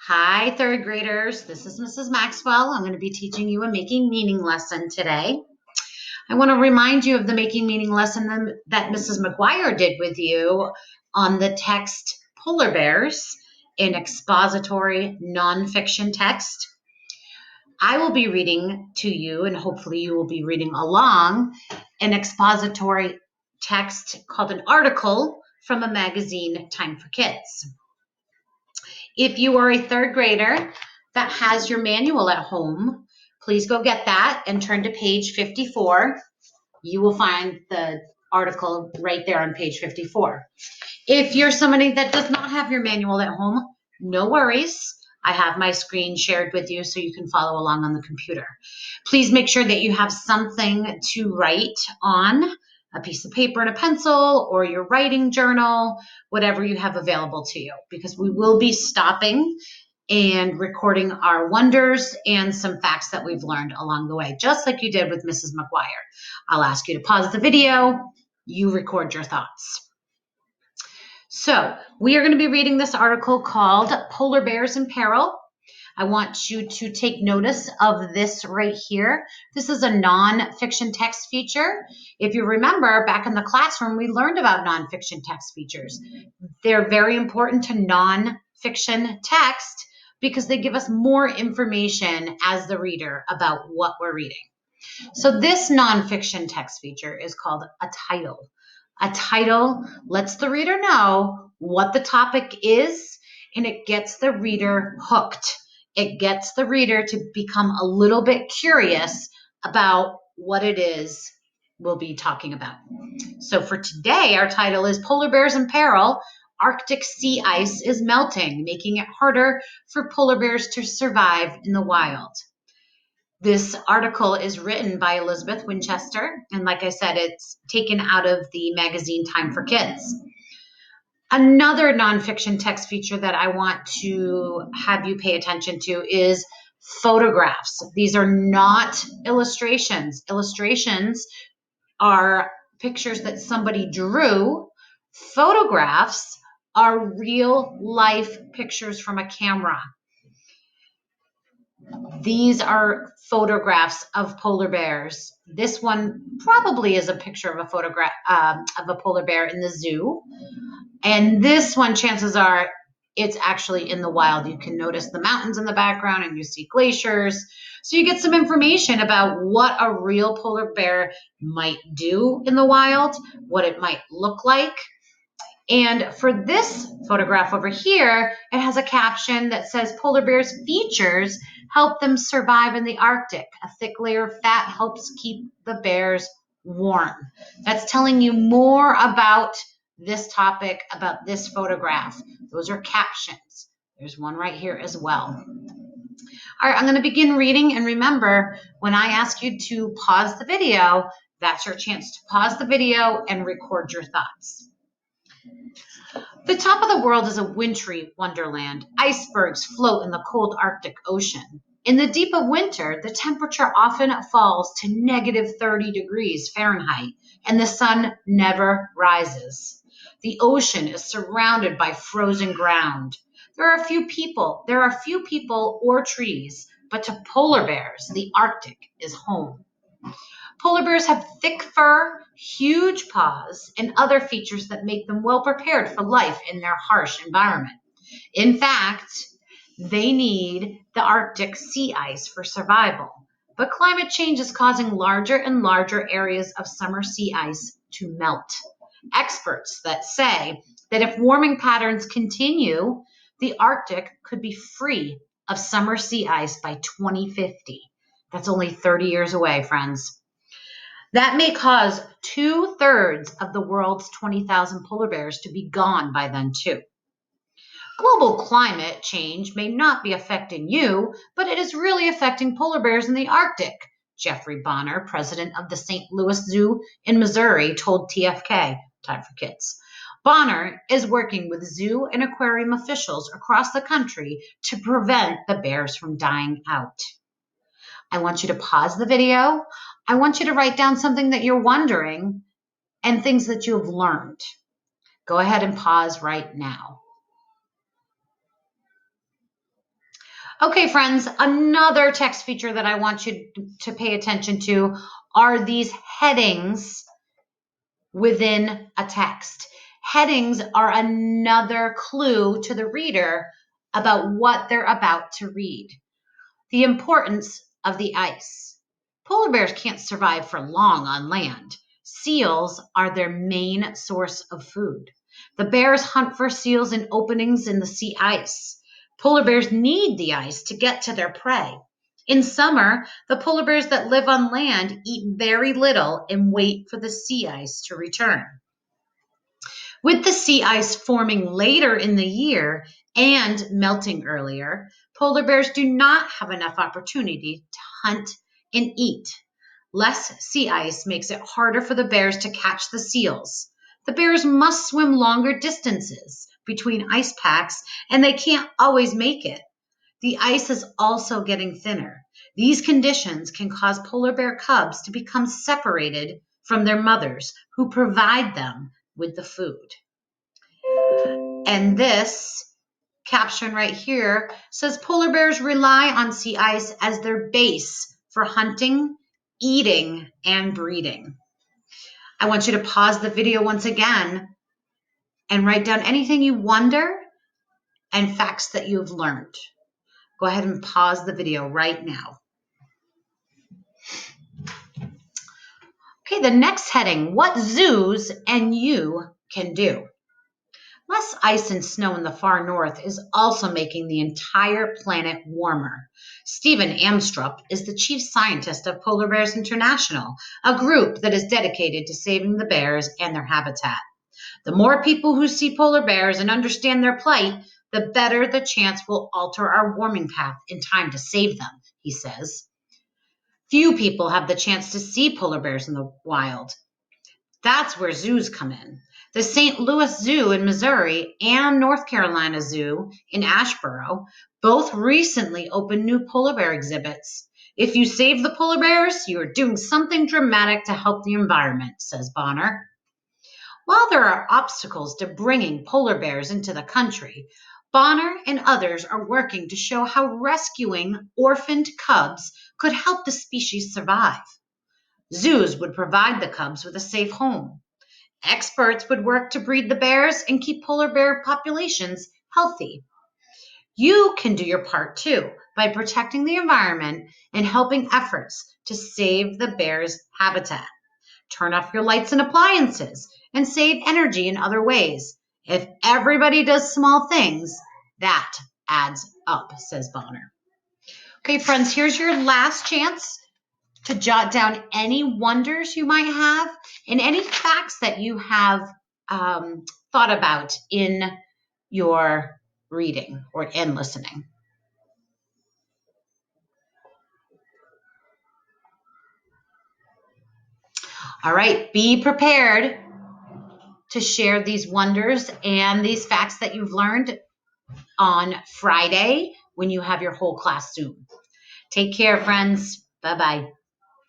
Hi, third graders. This is Mrs. Maxwell. I'm going to be teaching you a making meaning lesson today. I want to remind you of the making meaning lesson that Mrs. McGuire did with you on the text Polar Bears in expository nonfiction text. I will be reading to you, and hopefully you will be reading along, an expository text called an article from a magazine, Time for Kids. If you are a third grader that has your manual at home, please go get that and turn to page 54. You will find the article right there on page 54. If you're somebody that does not have your manual at home, no worries. I have my screen shared with you so you can follow along on the computer. Please make sure that you have something to write on, a piece of paper and a pencil, or your writing journal, whatever you have available to you, because we will be stopping and recording our wonders and some facts that we've learned along the way, just like you did with Mrs. McGuire. I'll ask you to pause the video, you record your thoughts. So we are going to be reading this article called Polar Bears in Peril. I want you to take notice of this right here. This is a nonfiction text feature. If you remember, back in the classroom, we learned about nonfiction text features. They're very important to nonfiction text because they give us more information as the reader about what we're reading. So this nonfiction text feature is called a title. A title lets the reader know what the topic is, and it gets the reader hooked. It gets the reader to become a little bit curious about what it is we'll be talking about. So for today, our title is Polar Bears in Peril. Arctic sea ice is melting, making it harder for polar bears to survive in the wild. This article is written by Elizabeth Winchester, and like I said, it's taken out of the magazine Time for Kids. Another nonfiction text feature that I want to have you pay attention to is photographs. These are not illustrations. Illustrations are pictures that somebody drew. Photographs are real life pictures from a camera. These are photographs of polar bears. This one probably is a picture of a photograph of a polar bear in the zoo. And this one, chances are, it's actually in the wild. You can notice the mountains in the background and you see glaciers. So you get some information about what a real polar bear might do in the wild, what it might look like. And for this photograph over here, it has a caption that says polar bears' features help them survive in the Arctic. A thick layer of fat helps keep the bears warm. That's telling you more about this topic, about this photograph. Those are captions. There's one right here as well. All right, I'm going to begin reading. And remember, when I ask you to pause the video, that's your chance to pause the video and record your thoughts. The top of the world is a wintry wonderland. Icebergs float in the cold Arctic Ocean. In the deep of winter, the temperature often falls to negative 30 degrees Fahrenheit, and the sun never rises. The ocean is surrounded by frozen ground. There are few people or trees, but to polar bears, the Arctic is home. Polar bears have thick fur, huge paws, and other features that make them well prepared for life in their harsh environment. In fact, they need the Arctic sea ice for survival. But climate change is causing larger and larger areas of summer sea ice to melt. Experts that say that if warming patterns continue, the Arctic could be free of summer sea ice by 2050. That's only 30 years away, friends. That may cause 2/3 of the world's 20,000 polar bears to be gone by then, too. Global climate change may not be affecting you, but it is really affecting polar bears in the Arctic, Jeffrey Bonner, president of the St. Louis Zoo in Missouri, told TFK, Time for Kids. Bonner is working with zoo and aquarium officials across the country to prevent the bears from dying out. I want you to pause the video. I want you to write down something that you're wondering and things that you have learned. Go ahead and pause right now. Okay, friends, another text feature that I want you to pay attention to are these headings within a text. Headings are another clue to the reader about what they're about to read. The importance of the ice. Polar bears can't survive for long on land. Seals are their main source of food. The bears hunt for seals in openings in the sea ice. Polar bears need the ice to get to their prey. In summer, the polar bears that live on land eat very little and wait for the sea ice to return. With the sea ice forming later in the year and melting earlier, polar bears do not have enough opportunity to hunt and eat. Less sea ice makes it harder for the bears to catch the seals. The bears must swim longer distances between ice packs, and they can't always make it. The ice is also getting thinner. These conditions can cause polar bear cubs to become separated from their mothers, who provide them with the food. And this caption right here says polar bears rely on sea ice as their base for hunting, eating, and breeding. I want you to pause the video once again and write down anything you wonder and facts that you've learned. Go ahead and pause the video right now. Okay, the next heading, what zoos and you can do. Less ice and snow in the far north is also making the entire planet warmer. Stephen Amstrup is the chief scientist of Polar Bears International, a group that is dedicated to saving the bears and their habitat. The more people who see polar bears and understand their plight, the better the chance we'll alter our warming path in time to save them, he says. Few people have the chance to see polar bears in the wild. That's where zoos come in. The St. Louis Zoo in Missouri and North Carolina Zoo in Asheboro both recently opened new polar bear exhibits. If you save the polar bears, you are doing something dramatic to help the environment, says Bonner. While there are obstacles to bringing polar bears into the country, Bonner and others are working to show how rescuing orphaned cubs could help the species survive. Zoos would provide the cubs with a safe home. Experts would work to breed the bears and keep polar bear populations healthy. You can do your part too by protecting the environment and helping efforts to save the bears' habitat. Turn off your lights and appliances and save energy in other ways. If everybody does small things, that adds up, says Bonner. Okay, friends, here's your last chance to jot down any wonders you might have and any facts that you have thought about in your reading or in listening. All right, be prepared to share these wonders and these facts that you've learned on Friday when you have your whole class Zoom. Take care, friends. Bye-bye.